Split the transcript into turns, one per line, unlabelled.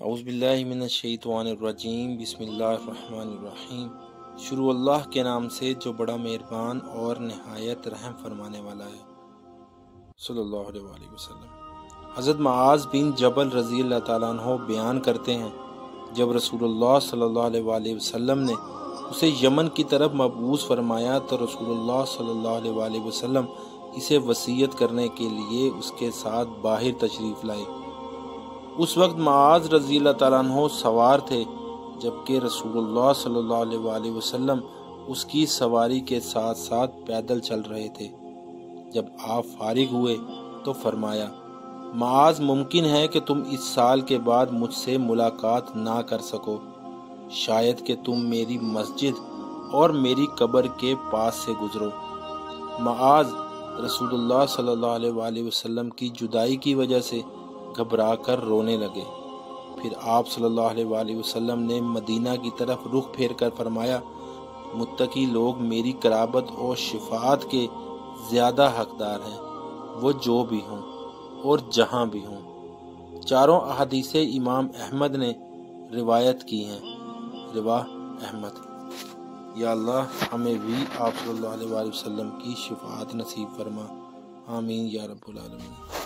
اعوذ باللہ من الشیطان الرجیم، بسم اللہ الرحمن الرحیم۔ شروع اللہ کے نام سے جو بڑا مہربان اور نہایت رحم فرمانے والا ہے۔ صلی اللہ علیہ وآلہ وسلم۔ حضرت معاذ بن جبل رضی اللہ تعالیٰ عنہ بیان کرتے ہیں، جب رسول اللہ صلی اللہ علیہ وآلہ وسلم نے اسے یمن کی طرف مبعوث فرمایا تو رسول اللہ صلی اللہ علیہ وآلہ وسلم اسے وصیت کرنے کے لیے اس کے ساتھ باہر تشریف لائے۔ اس وقت معاذ رضی اللہ تعالیٰ عنہ سوار تھے، جبکہ رسول اللہ صلی اللہ علیہ وآلہ وسلم اس کی سواری کے ساتھ ساتھ پیدل چل رہے تھے۔ جب آپ فارغ ہوئے تو فرمایا، معاذ ممکن ہے کہ تم اس سال کے بعد مجھ سے ملاقات نہ کر سکو، شاید کہ تم میری مسجد اور میری قبر کے پاس سے گزرو۔ معاذ رسول اللہ صلی اللہ علیہ وآلہ وسلم کی جدائی کی وجہ سے گھبرا کر رونے لگے۔ پھر آپ صلی اللہ علیہ وآلہ وسلم نے مدینہ کی طرف رخ پھیر کر فرمایا، متقی لوگ میری قرابت اور شفاعت کے زیادہ حقدار ہیں، وہ جو بھی ہوں اور جہاں بھی ہوں۔ چاروں احادیث امام احمد نے روایت کی ہیں۔ رواہ احمد۔ یا اللہ ہمیں بھی آپ صلی اللہ علیہ وآلہ وسلم کی شفاعت نصیب فرما، آمین یا رب العالمین۔